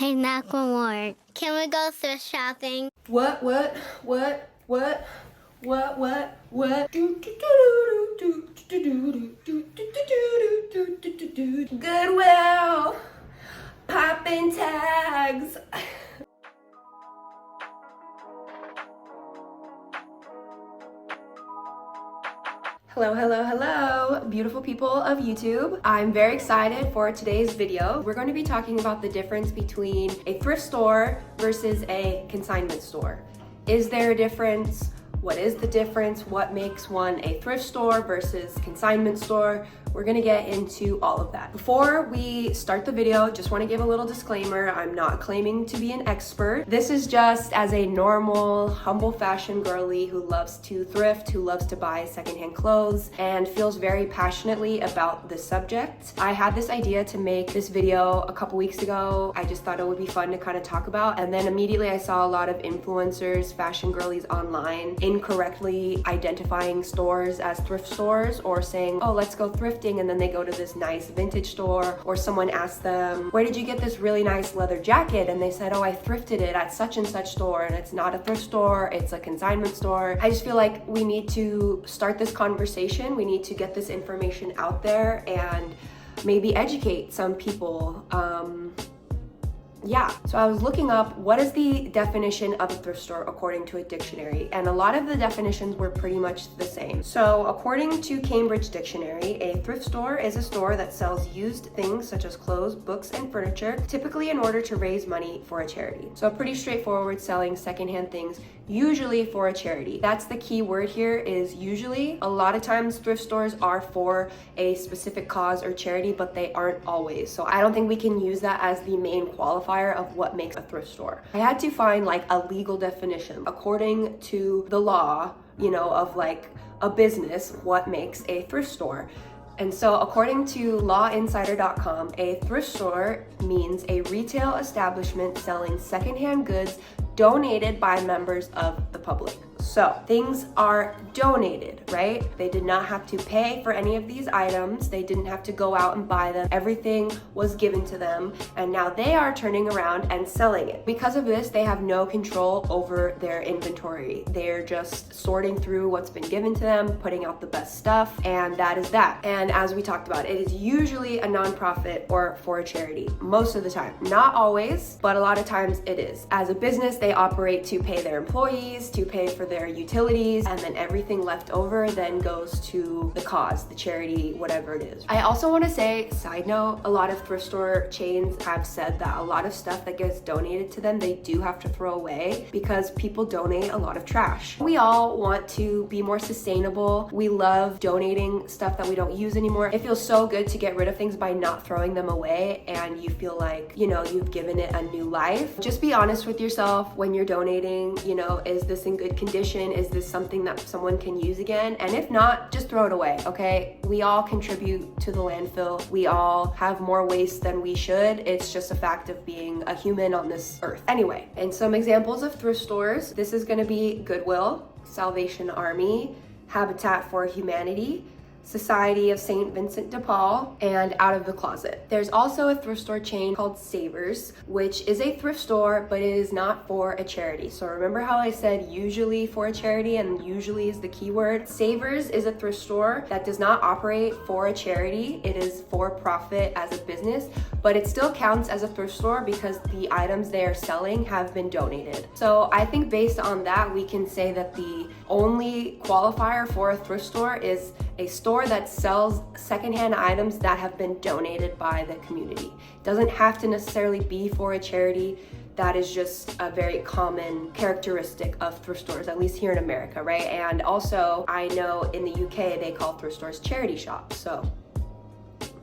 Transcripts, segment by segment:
Hey, knock one more. Can we go thrift shopping? What? Goodwill, popping tags. Hello, beautiful people of YouTube. I'm very excited for today's video. We're going to be talking about the difference between a thrift store versus a consignment store. Is there a difference? What is the difference? What makes one a thrift store versus consignment store? We're gonna get into all of that. Before we start the video, just wanna give a little disclaimer. I'm not claiming to be an expert. This is just as a normal, humble fashion girly who loves to thrift, who loves to buy secondhand clothes, and feels very passionately about this subject. I had this idea to make this video a couple weeks ago. I just thought it would be fun to kind of talk about. And then immediately I saw a lot of influencers, fashion girlies online, incorrectly identifying stores as thrift stores or saying, oh, let's go thrifting, and then they go to this nice vintage store, or someone asked them, where did you get this really nice leather jacket? And they said, oh, I thrifted it at such and such store, and it's not a thrift store, it's a consignment store. I just feel like we need to start this conversation. We need to get this information out there and maybe educate some people. So I was looking up what is the definition of a thrift store according to a dictionary, and a lot of the definitions were pretty much the same. So according to Cambridge Dictionary, a thrift store is a store that sells used things such as clothes, books, and furniture, typically in order to raise money for a charity. So pretty straightforward, selling secondhand things, usually for a charity. That's the key word here, is usually. A lot of times thrift stores are for a specific cause or charity, but they aren't always. So I don't think we can use that as the main qualifier of what makes a thrift store. I had to find like a legal definition according to the law, of like a business, what makes a thrift store. And so according to lawinsider.com, a thrift store means a retail establishment selling secondhand goods donated by members of the public. So things are donated, right? They did not have to pay for any of these items. They didn't have to go out and buy them. Everything was given to them, and now they are turning around and selling it. Because of this, they have no control over their inventory. They're just sorting through what's been given to them, putting out the best stuff, and that is that. And as we talked about, it is usually a nonprofit or for a charity, most of the time. Not always, but a lot of times it is. As a business, they operate to pay their employees, to pay for their utilities, and then everything left over then goes to the cause, the charity, whatever it is. I also want to say, side note, a lot of thrift store chains have said that a lot of stuff that gets donated to them, they do have to throw away because people donate a lot of trash. We all want to be more sustainable. We love donating stuff that we don't use anymore. It feels so good to get rid of things by not throwing them away, and you feel like, you've given it a new life. Just be honest with yourself when you're donating, is this in good condition? Is this something that someone can use again? And if not, just throw it away, okay? We all contribute to the landfill. We all have more waste than we should. It's just a fact of being a human on this earth. Anyway, and some examples of thrift stores. This is gonna be Goodwill, Salvation Army, Habitat for Humanity, Society of St. Vincent de Paul, and Out of the Closet. There's also a thrift store chain called Savers, which is a thrift store, but it is not for a charity. So remember how I said usually for a charity, and usually is the key word? Savers is a thrift store that does not operate for a charity. It is for profit as a business, but it still counts as a thrift store because the items they are selling have been donated. So I think based on that, we can say that the only qualifier for a thrift store is a store that sells secondhand items that have been donated by the community. It doesn't have to necessarily be for a charity. That is just a very common characteristic of thrift stores, at least here in America, right? And also, I know in the UK, they call thrift stores charity shops, so.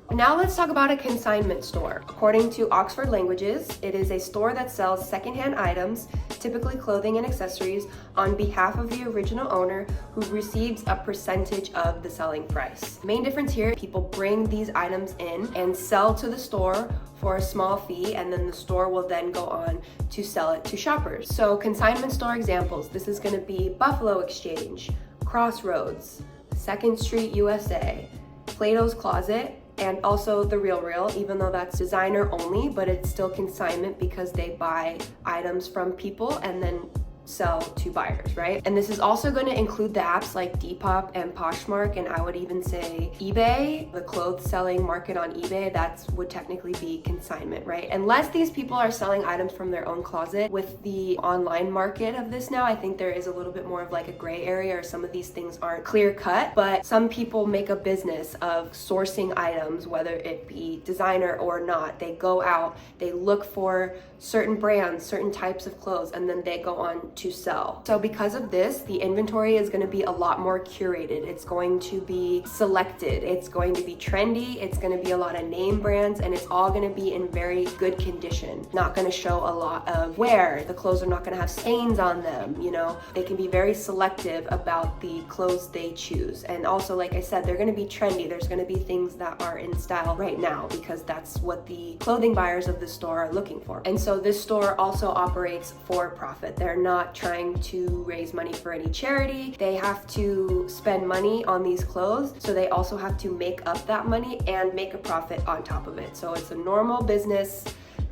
Now let's talk about a consignment store. According to Oxford Languages, it is a store that sells secondhand items, typically clothing and accessories, on behalf of the original owner who receives a percentage of the selling price. Main difference here, people bring these items in and sell to the store for a small fee, and then the store will then go on to sell it to shoppers. So consignment store examples, this is gonna be Buffalo Exchange, Crossroads, 2nd Street USA, Plato's Closet, and also the Real Real, even though that's designer only, but it's still consignment because they buy items from people and then sell to buyers, right? And this is also going to include the apps like Depop and Poshmark, and I would even say eBay, the clothes selling market on eBay. That would technically be consignment, right? Unless these people are selling items from their own closet. With the online market of this now, I think there is a little bit more of like a gray area, or some of these things aren't clear cut, but some people make a business of sourcing items, whether it be designer or not. They go out, they look for certain brands, certain types of clothes, and then they go on to sell. So because of this, the inventory is going to be a lot more curated. It's going to be selected. It's going to be trendy. It's going to be a lot of name brands, and it's all going to be in very good condition. Not going to show a lot of wear. The clothes are not going to have stains on them. You know, they can be very selective about the clothes they choose. And also, like I said, they're going to be trendy. There's going to be things that are in style right now because that's what the clothing buyers of the store are looking for. And so this store also operates for profit. They're not trying to raise money for any charity. They have to spend money on these clothes, so they also have to make up that money and make a profit on top of it. So it's a normal business,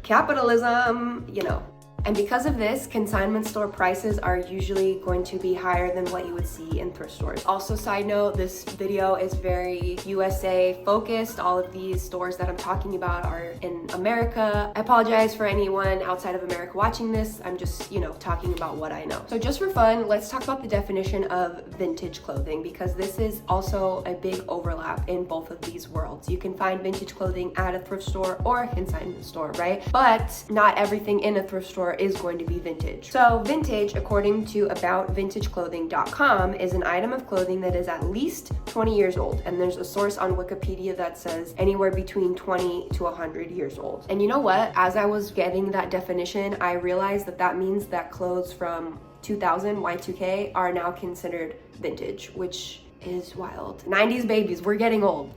capitalism, you know. And because of this, consignment store prices are usually going to be higher than what you would see in thrift stores. Also, side note, this video is very USA focused. All of these stores that I'm talking about are in America. I apologize for anyone outside of America watching this. I'm just, you know, talking about what I know. So just for fun, let's talk about the definition of vintage clothing, because this is also a big overlap in both of these worlds. You can find vintage clothing at a thrift store or a consignment store, right? But not everything in a thrift store is going to be vintage. So vintage, according to aboutvintageclothing.com, is an item of clothing that is at least 20 years old. And there's a source on Wikipedia that says anywhere between 20 to 100 years old. And you know what? As I was getting that definition, I realized that that means that clothes from 2000, Y2K, are now considered vintage, which is wild. 90s babies, we're getting old.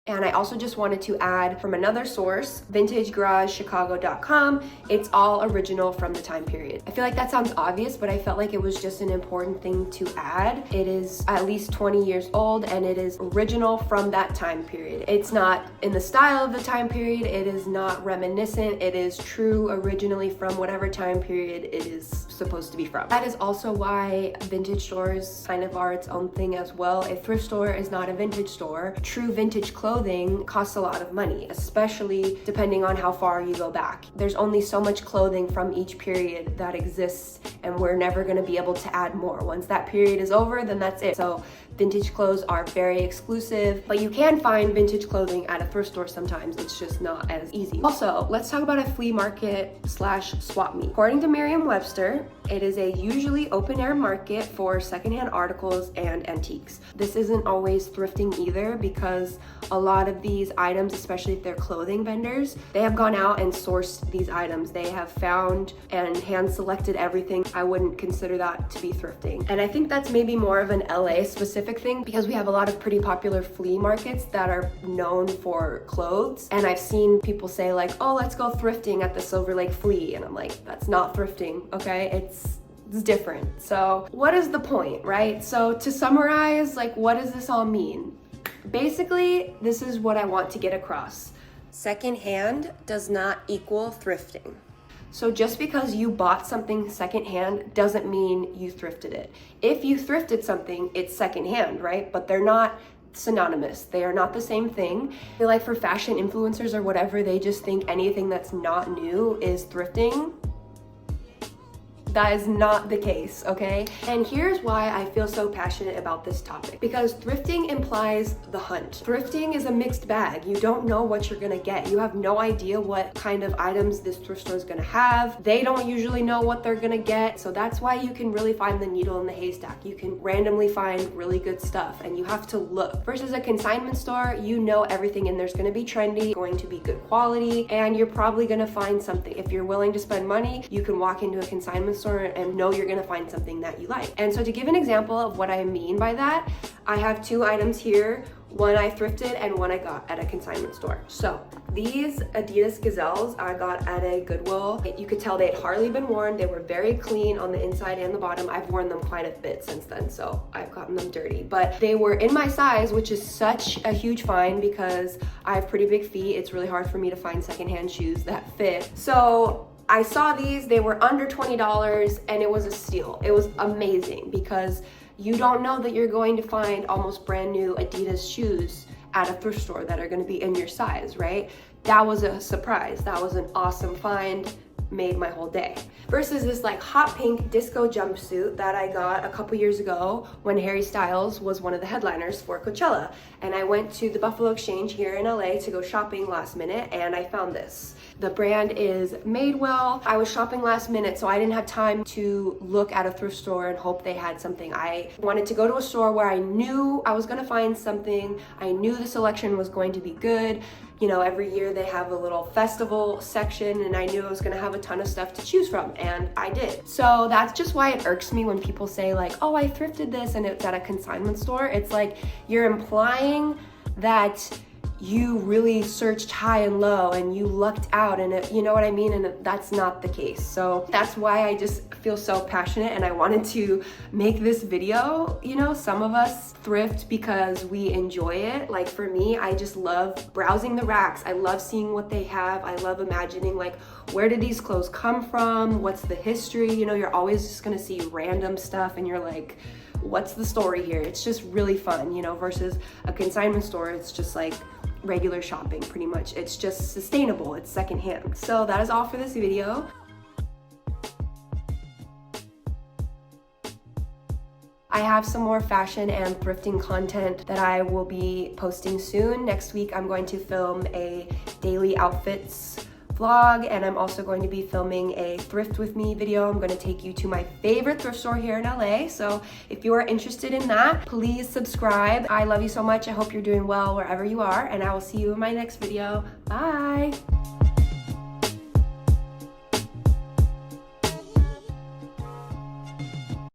And I also just wanted to add from another source, vintageGarageChicago.com. It's all original from the time period. I feel like that sounds obvious, but I felt like it was just an important thing to add. It is at least 20 years old, and it is original from that time period. It's not in the style of the time period. It is not reminiscent. It is true originally from whatever time period it is supposed to be from. That is also why vintage stores kind of are its own thing as well. A thrift store is not a vintage store. True vintage clothing costs a lot of money, especially depending on how far you go back. There's only so much clothing from each period that exists, and we're never going to be able to add more. Once that period is over, then that's it. So vintage clothes are very exclusive, but you can find vintage clothing at a thrift store sometimes. It's just not as easy. Also, let's talk about a flea market / swap meet. According to Merriam-Webster, it is a usually open-air market for secondhand articles and antiques. This isn't always thrifting either, because a lot of these items, especially if they're clothing vendors, they have gone out and sourced these items. They have found and hand-selected everything. I wouldn't consider that to be thrifting. And I think that's maybe more of an LA specific thing, because we have a lot of pretty popular flea markets that are known for clothes. And I've seen people say like, oh, let's go thrifting at the Silver Lake Flea. And I'm like, that's not thrifting, okay? It's different. So what is the point, right? So to summarize, like, what does this all mean? Basically, this is what I want to get across. Secondhand does not equal thrifting. So just because you bought something secondhand doesn't mean you thrifted it. If you thrifted something, it's secondhand, right? But they're not synonymous. They are not the same thing. Like for fashion influencers or whatever, they just think anything that's not new is thrifting. That is not the case, okay? And here's why I feel so passionate about this topic. Because thrifting implies the hunt. Thrifting is a mixed bag. You don't know what you're gonna get. You have no idea what kind of items this thrift store is gonna have. They don't usually know what they're gonna get. So that's why you can really find the needle in the haystack. You can randomly find really good stuff, and you have to look. Versus a consignment store, you know everything in there's gonna be trendy, going to be good quality, and you're probably gonna find something. If you're willing to spend money, you can walk into a consignment store and know you're gonna find something that you like. And so to give an example of what I mean by that, I have two items here. One I thrifted and one I got at a consignment store. So these Adidas Gazelles I got at a Goodwill. You could tell they had hardly been worn. They were very clean on the inside and the bottom. I've worn them quite a bit since then, so I've gotten them dirty. But they were in my size, which is such a huge find because I have pretty big feet. It's really hard for me to find secondhand shoes that fit. So I saw these, they were under $20 and it was a steal. It was amazing because you don't know that you're going to find almost brand new Adidas shoes at a thrift store that are going to be in your size, right? That was a surprise. That was an awesome find. Made my whole day. Versus this like hot pink disco jumpsuit that I got a couple years ago when Harry Styles was one of the headliners for Coachella. And I went to the Buffalo Exchange here in LA to go shopping last minute and I found this. The brand is Madewell. I was shopping last minute, so I didn't have time to look at a thrift store and hope they had something. I wanted to go to a store where I knew I was gonna find something. I knew the selection was going to be good. You know, every year they have a little festival section and I knew I was gonna have a ton of stuff to choose from, and I did. So that's just why it irks me when people say like, oh, I thrifted this and it's at a consignment store. It's like you're implying that you really searched high and low and you lucked out, and you know what I mean? And that's not the case. So that's why I just feel so passionate and I wanted to make this video. You know, some of us thrift because we enjoy it. Like for me, I just love browsing the racks. I love seeing what they have. I love imagining like, where did these clothes come from? What's the history? You know, you're always just gonna see random stuff and you're like, what's the story here? It's just really fun, you know, versus a consignment store. It's just like regular shopping pretty much. It's just sustainable, it's secondhand. So that is all for this video. I have some more fashion and thrifting content that I will be posting soon. Next week I'm going to film a daily outfits vlog, and I'm also going to be filming a thrift with me video. I'm going to take you to my favorite thrift store here in LA. So if you are interested in that, please subscribe. I love you so much. I hope you're doing well wherever you are, and I will see you in my next video. Bye.